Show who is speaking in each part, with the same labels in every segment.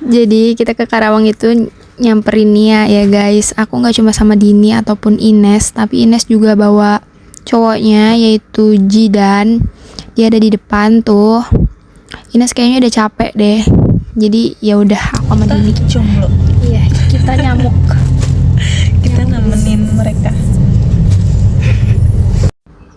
Speaker 1: Jadi kita ke Karawang itu nyamperin Nia ya guys. Aku nggak cuma sama Dini ataupun Ines, tapi Ines juga bawa cowoknya yaitu Jidan. Dia ada di depan tuh. Ines kayaknya udah capek deh. Jadi ya udah aku sama Dini
Speaker 2: jomblo.
Speaker 1: Iya, kita nyamuk.
Speaker 2: Kita nemenin mereka.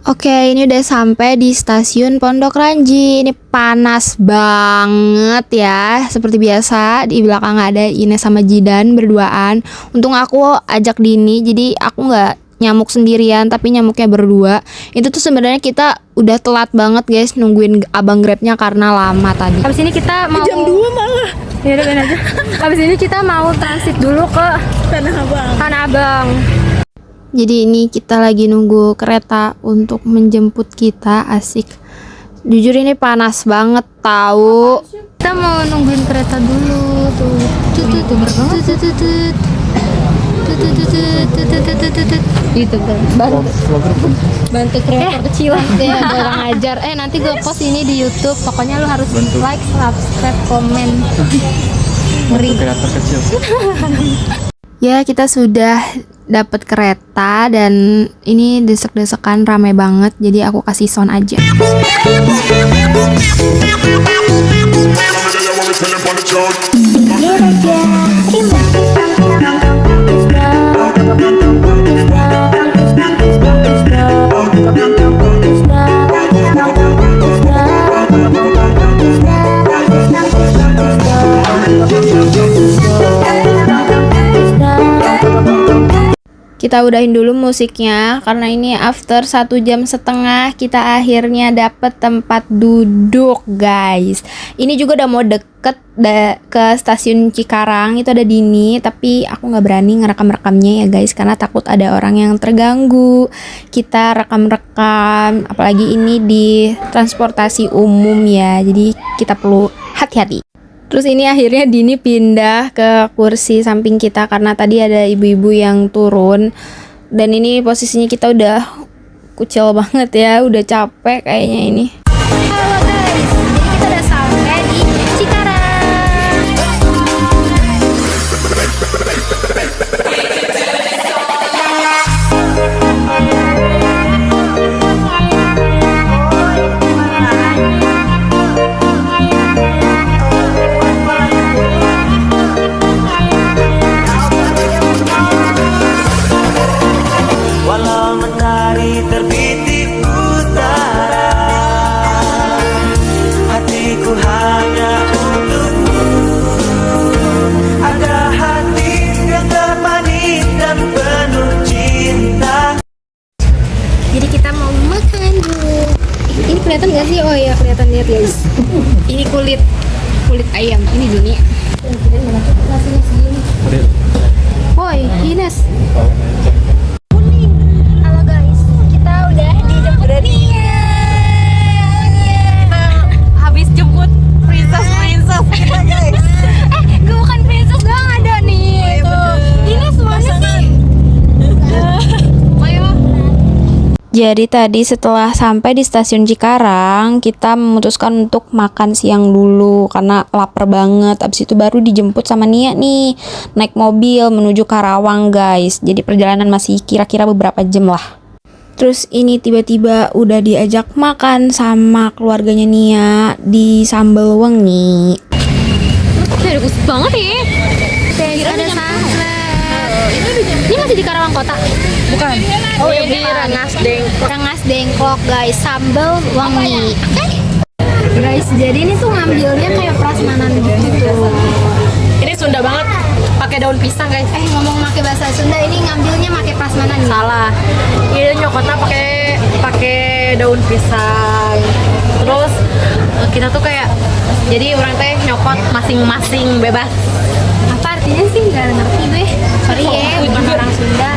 Speaker 1: Oke, ini udah sampai di stasiun Pondok Ranji. Ini panas banget ya. Seperti biasa, di belakang ada Ines sama Jidan berduaan. Untung aku ajak Dini, jadi aku nggak nyamuk sendirian, tapi nyamuknya berdua. Itu tuh sebenarnya kita udah telat banget guys nungguin abang Grabnya karena lama tadi. Habis ini kita mau
Speaker 2: Jam 2 malah.
Speaker 1: Ya udah aja. Habis ini kita mau transit dulu ke
Speaker 2: Tanah Abang.
Speaker 1: Tanah Abang. Jadi ini kita lagi nunggu kereta untuk menjemput kita. Asik. Jujur ini panas banget tahu. Kita mau nungguin kereta dulu tuh. YouTuber banget. YouTuber bantu kreator kecilan deh, orang ajar. Nanti gue post ini di YouTube. Pokoknya lu harus like, subscribe, komen. Ngeri. Kreator kecil. Ya, kita sudah dapat kereta dan ini desek-desekan ramai banget. Jadi aku kasih sound aja. Kita udahin dulu musiknya karena ini after 1,5 jam kita akhirnya dapet tempat duduk guys. Ini juga udah mau deket ke stasiun Cikarang. Itu ada Dini, tapi aku nggak berani ngerekam-rekamnya ya guys karena takut ada orang yang terganggu. Kita rekam-rekam, apalagi ini di transportasi umum ya, jadi kita perlu hati-hati. Terus ini akhirnya Dini pindah ke kursi samping kita karena tadi ada ibu-ibu yang turun. Dan ini posisinya kita udah kucel banget ya, udah capek kayaknya ini. Halo guys, jadi kita udah sampai di Cikarang. Kelihatan gak sih? Oh iya kelihatan, lihat guys. Ini kulit ayam. Ini Dini. Nasinya segini. Woi, Ines. Kuning. Halo guys, kita udah dijemput Nia.
Speaker 2: Habis jemput princess kita guys.
Speaker 1: Gue bukan princess doang, ada nih. Tuh. Ines mana sih? Jadi tadi setelah sampai di stasiun Cikarang, kita memutuskan untuk makan siang dulu karena lapar banget. Abis itu baru dijemput sama Nia nih, naik mobil menuju Karawang guys. Jadi perjalanan masih kira-kira beberapa jam lah. Terus ini tiba-tiba udah diajak makan sama keluarganya Nia di Sambal Wengi. Bagus banget ya. Ada sambal. Ini masih di Karawang kota?
Speaker 2: Bukan. Oh ya, di
Speaker 1: Rengas Dengklok guys, sambal wangi. Guys, jadi ini tuh ngambilnya kayak prasmanan gitu.
Speaker 2: Ini Sunda banget. Pakai daun pisang guys.
Speaker 1: Ngomong pakai bahasa Sunda, ini ngambilnya pakai prasmanan.
Speaker 2: Salah. Ini nyokotnya pakai daun pisang. Terus kita tuh kayak jadi orang teh nyokot masing-masing bebas.
Speaker 1: Apa artinya sih? Nggak ngerti gue. Sorry ya, bukan orang Sunda.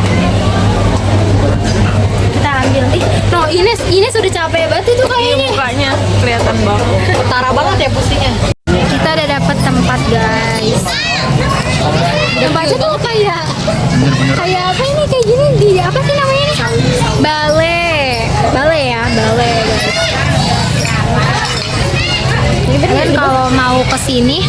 Speaker 1: Kita ambil. No, Ines udah capek banget itu kayaknya.
Speaker 2: Mukanya kelihatan banget. Utara banget ya pusingnya.
Speaker 1: Kita udah dapet tempat guys. Tempatnya tuh kayak apa ini, kayak gini di apa sih namanya nih? Bale ya, bale guys. Ini bener kalau mau kesini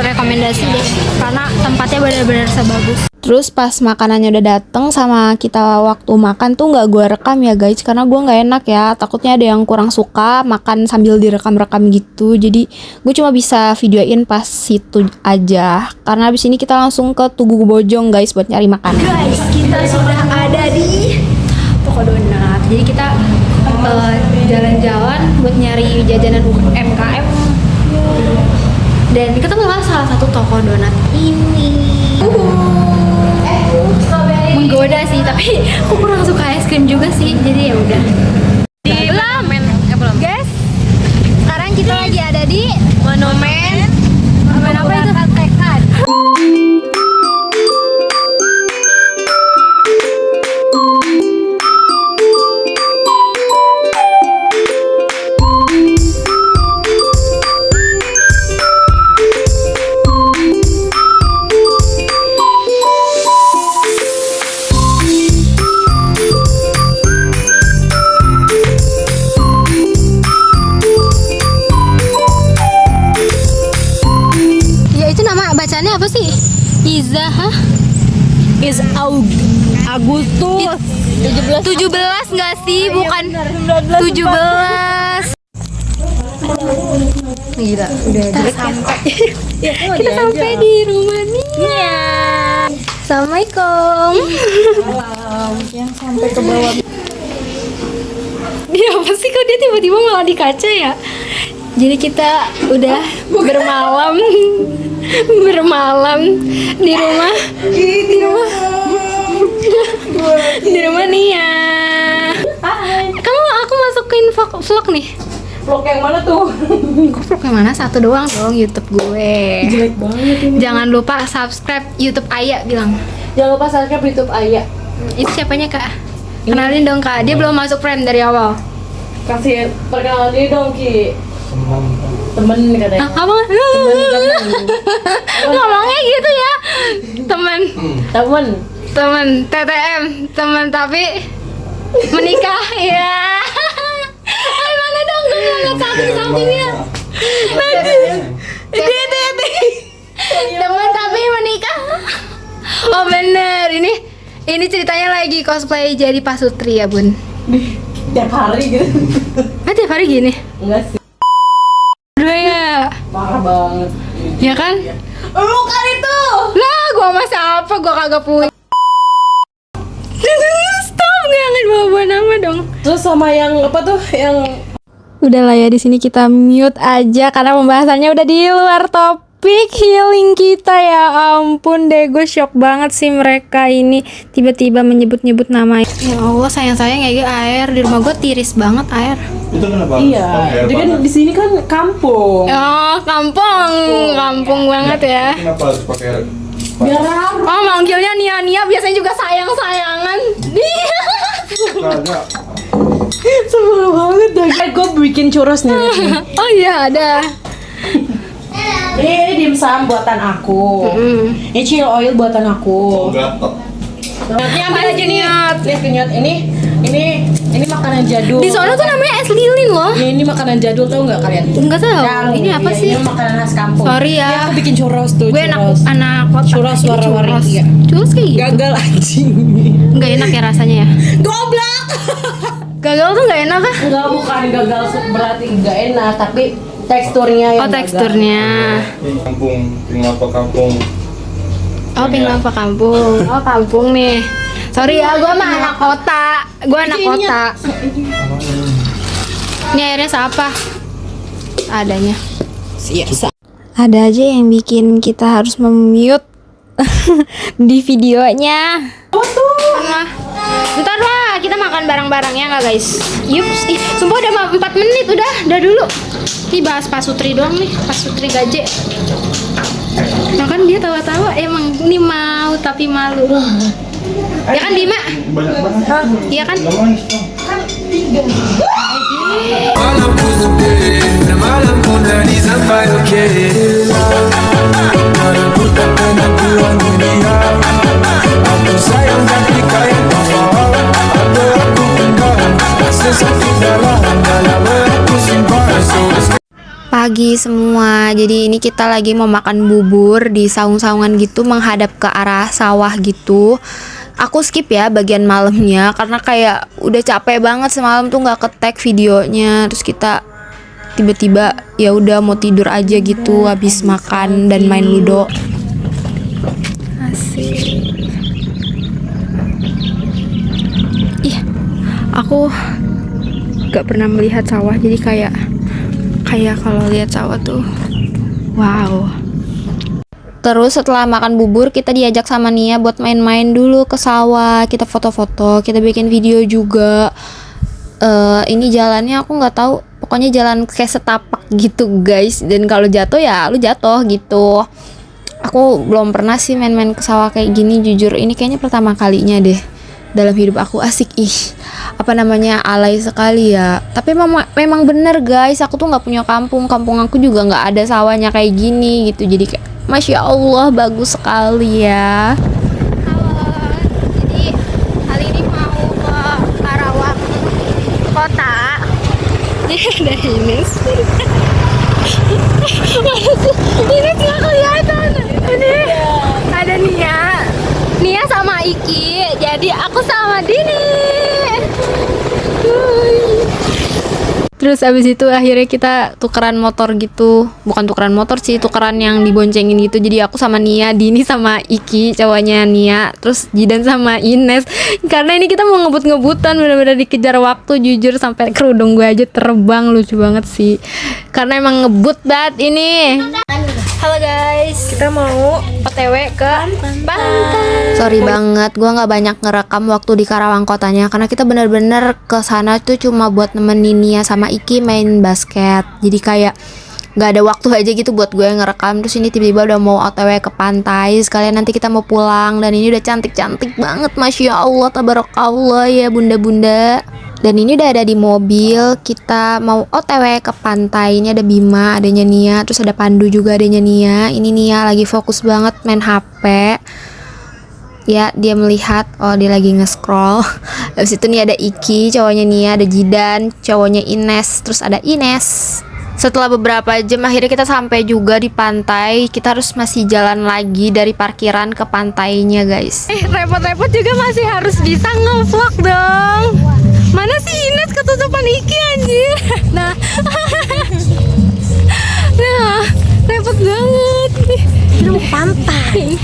Speaker 1: rekomendasi deh karena tempatnya benar-benar sebagus. Terus pas makanannya udah dateng sama kita waktu makan tuh nggak gue rekam ya guys karena gue nggak enak ya, takutnya ada yang kurang suka makan sambil direkam-rekam gitu, jadi gue cuma bisa videoin pas situ aja karena abis ini kita langsung ke Tugu Bojong guys buat nyari makanan. Guys, kita sudah ada di toko donat, jadi kita jalan-jalan buat nyari jajanan UMKM dan ketemulah salah satu toko donat ini. Menggoda sih, tapi aku kurang suka es krim juga sih, jadi ya udah. Belum. Guys, sekarang kita lagi ada di monumen apa itu? Tekad. Bacanya apa sih? Izahah? Agustus 17 nggak sih? Bukan 17. Gila, udah jelek sampai. Kita sampai di rumah nih. Assalamualaikum.
Speaker 2: Salam. Yang sampai ke bawah.
Speaker 1: Dia apa sih kok dia tiba-tiba malah di kaca ya? Jadi kita udah bermalam di rumah Nia. Kamu aku masukin vlog nih.
Speaker 2: Vlog yang mana tuh?
Speaker 1: Vlog yang mana? Satu doang dong YouTube gue.
Speaker 2: Jelek banget ini.
Speaker 1: Jangan lupa subscribe YouTube Aya bilang.
Speaker 2: Jangan lupa subscribe YouTube Aya.
Speaker 1: Itu siapanya Kak? Kenalin dong Kak. Dia belum masuk friend dari awal.
Speaker 2: Kasih perkenalan diri dong Ki. Temen katanya.
Speaker 1: Apa? Ngomongnya gitu ya. Temen TTM, temen tapi menikah ya. Ayo mana dong, gue ngeliat samping-sampingnya. Temen tapi menikah. Oh bener, ini ceritanya lagi cosplay jadi Pasutri ya bun.
Speaker 2: Tiap hari gitu.
Speaker 1: Tiap hari gini?
Speaker 2: Enggak sih.
Speaker 1: Udah ya.
Speaker 2: Parah banget.
Speaker 1: Ya kan?
Speaker 2: Lu kan itu.
Speaker 1: Lah, gua masa apa? Gua kagak punya. Stop, jangan bawa-bawa nama dong.
Speaker 2: Terus sama yang apa tuh? Yang
Speaker 1: Udah lah ya, di sini kita mute aja karena pembahasannya udah di luar topik healing kita ya. Ampun deh, gue shock banget sih mereka ini tiba-tiba menyebut-nyebut nama. Ya Allah, sayang-sayang ya air di rumah gue tiris banget air.
Speaker 3: Itu kenapa?
Speaker 2: iya. Jadi kan di sini kan kampung.
Speaker 1: Oh, kampung banget ya.
Speaker 3: Kenapa harus pakai air?
Speaker 2: Biar rame.
Speaker 1: Oh, manggilnya Nia biasanya juga sayang-sayangan.
Speaker 3: Kagak.
Speaker 2: Sebel banget dah. Gue bikin churros nih.
Speaker 1: Oh iya, ada.
Speaker 2: Ini dimsum buatan aku. Ini chili oil buatan aku.
Speaker 3: Gatot.
Speaker 2: Ini ambil aja Niat. Niat ini makanan jadul.
Speaker 1: Di sana tuh namanya es lilin loh.
Speaker 2: Ini makanan jadul, tau nggak kalian?
Speaker 1: Enggak tahu.
Speaker 2: Tahu.
Speaker 1: Ini apa
Speaker 2: Iya,
Speaker 1: sih?
Speaker 2: Ini makanan khas kampung.
Speaker 1: Sorry ya.
Speaker 2: Ini aku bikin churros tuh.
Speaker 1: Gue anak kota.
Speaker 2: Churros
Speaker 1: Ini
Speaker 2: warna-warni,
Speaker 1: churros.
Speaker 2: iya.
Speaker 1: Churros kayak gitu.
Speaker 2: Gagal anjing.
Speaker 1: Enggak enak ya rasanya ya.
Speaker 2: Goblok.
Speaker 1: Gagal tuh enggak enak ah?
Speaker 2: Enggak, bukan gagal berarti enggak enak, tapi teksturnya yang
Speaker 1: Oh,
Speaker 2: gagal.
Speaker 1: teksturnya.
Speaker 3: Kampung, tinggal apa kampung?
Speaker 1: Oh, tinggal apa kampung? Oh, kampung nih. Sorry ya, gue mah anak kota. Gue anak kota. Ini airnya siapa? Adanya.
Speaker 2: Siasa.
Speaker 1: Ada aja yang bikin kita harus mute di videonya.
Speaker 2: Oh tuh.
Speaker 1: Ntar lah, kita makan bareng-barengnya nggak guys? Yups, sumpah udah 4 menit udah dulu. Ini bahas Pasutri doang nih, Pasutri Gaje. Makan dia tawa-tawa, emang ini mau tapi malu. Ya kan Dima?
Speaker 3: Banyak banget.
Speaker 1: Iya kan?
Speaker 3: Gampang dong.
Speaker 4: Malam ku sepi, malam pun dari sampai oke. Malam ku tak pernah pulang dunia. Aku sayang tapi kaya tak faham. Ada aku pendam, rasa sakit dalam aku simpan. So
Speaker 1: pagi semua. Jadi ini kita lagi mau makan bubur di saung-saungan gitu menghadap ke arah sawah gitu. Aku skip ya bagian malamnya karena kayak udah capek banget semalam tuh nggak ke-tag videonya. Terus kita tiba-tiba ya udah mau tidur aja gitu habis makan dan main ludo. Asik. Ih, aku gak pernah melihat sawah jadi kayak kalau lihat sawah tuh wow. Terus setelah makan bubur kita diajak sama Nia buat main-main dulu ke sawah. Kita foto-foto, kita bikin video juga. Ini jalannya aku nggak tahu, pokoknya jalan kayak setapak gitu guys. Dan kalau jatuh ya lu jatuh gitu. Aku belum pernah sih main-main ke sawah kayak gini, jujur ini kayaknya pertama kalinya deh dalam hidup aku. Asik apa namanya, alay sekali ya. Tapi memang bener guys, aku tuh nggak punya kampung aku juga nggak ada sawahnya kayak gini gitu. Jadi kayak Masya Allah bagus sekali ya. Halo, jadi kali ini mau ke Karawang kota. Ini ada Ines. Ines nggak kelihatan. Ini ada Nia sama Iki. Jadi aku sama Dini. Terus abis itu akhirnya kita tukeran motor gitu. Bukan tukeran motor sih, tukeran yang diboncengin gitu. Jadi aku sama Nia, Dini sama Iki, cowoknya Nia, terus Jidan sama Ines. Karena ini kita mau ngebut-ngebutan, bener-bener dikejar waktu jujur. Sampai kerudung gue aja terbang, lucu banget sih. Karena emang ngebut banget ini. Halo guys, kita mau OTW ke pantai. Sorry banget, gue nggak banyak ngerekam waktu di Karawang kotanya karena kita bener-bener ke sana tuh cuma buat nemenin Nia sama Iki main basket. Jadi kayak nggak ada waktu aja gitu buat gue ngerekam. Terus ini tiba-tiba udah mau OTW ke pantai. Sekalian nanti kita mau pulang dan ini udah cantik-cantik banget, Masya Allah, tabarakallah ya bunda-bunda. Dan ini udah ada di mobil, kita mau OTW ke pantai. Ini ada Bima, adanya Nia, terus ada Pandu juga adanya Nia. Ini Nia lagi fokus banget main HP. Ya, dia melihat, oh dia lagi nge-scroll. Habis itu nih ada Iki, cowoknya Nia, ada Jidan, cowoknya Ines, terus ada Ines. Setelah beberapa jam akhirnya kita sampai juga di pantai. Kita harus masih jalan lagi dari parkiran ke pantainya guys. Repot-repot juga masih harus bisa nge-vlog dong. Mana sih Ines ketutupan Iki anjir. Nah repot banget. Kita mau ke pantai.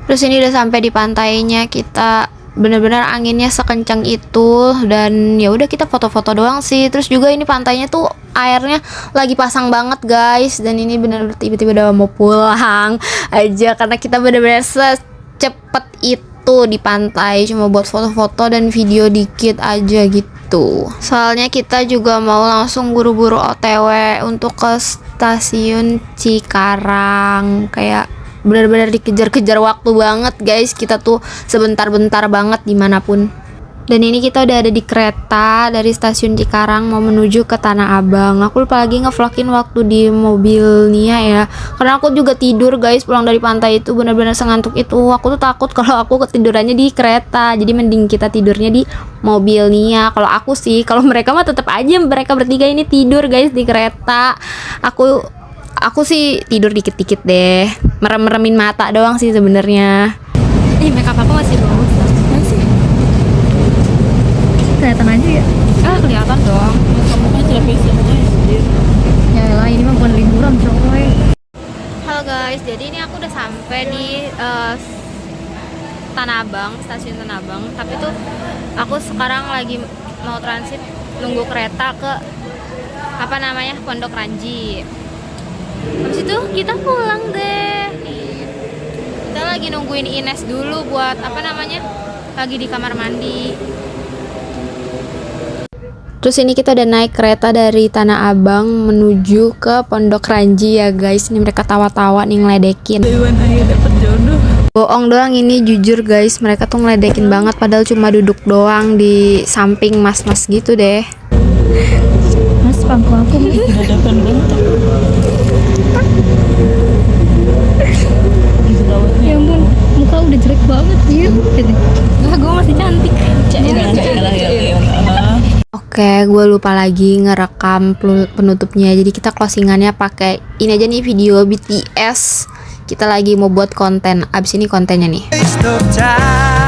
Speaker 1: Terus ini udah sampai di pantainya. Kita bener-bener anginnya sekencang itu. Dan ya udah kita foto-foto doang sih. Terus juga ini pantainya tuh airnya lagi pasang banget guys. Dan ini bener-bener tiba-tiba udah mau pulang aja karena kita bener-bener secepat itu di pantai cuma buat foto-foto dan video dikit aja gitu. Soalnya kita juga mau langsung buru-buru OTW untuk ke stasiun Cikarang. Kayak benar-benar dikejar-kejar waktu banget guys. Kita tuh sebentar-bentar banget dimanapun. Dan ini kita udah ada di kereta dari stasiun Cikarang mau menuju ke Tanah Abang. Aku lupa lagi ngevlogin waktu di mobil Nia ya. Karena aku juga tidur guys pulang dari pantai itu, benar-benar sengantuk itu. Aku tuh takut kalau aku ketidurannya di kereta. Jadi mending kita tidurnya di mobil Nia. Kalau aku sih, kalau mereka mah tetap aja mereka bertiga ini tidur guys di kereta. Aku sih tidur dikit-dikit deh. Merem-meremin mata doang sih sebenarnya. Ih, makeup aku masih bagus. Kelihatan aja ya? Kelihatan dong. Kamu kan televisi aja. Ya lah, ini mah bukan liburan coy. Halo guys, jadi ini aku udah sampai di Tanah Abang, stasiun Tanah Abang. Tapi tuh aku sekarang lagi mau transit nunggu kereta ke apa namanya, Pondok Ranji. Habis itu kita pulang deh. Kita lagi nungguin Ines dulu buat apa namanya, lagi di kamar mandi. Terus ini kita udah naik kereta dari Tanah Abang menuju ke Pondok Ranji ya guys. Ini mereka tawa-tawa nih ngeledekin. Bohong doang ini, jujur guys, mereka tuh ngeledekin banget padahal cuma duduk doang di samping mas-mas gitu deh. Mas, pangku aku dadakan banget. Ya ampun, muka udah jelek banget ya. Nah, gue masih cantik. Oke, gue lupa lagi ngerekam penutupnya. Jadi kita closingannya pakai ini aja nih, video BTS. Kita lagi mau buat konten. Abis ini kontennya nih.
Speaker 4: Waste of time.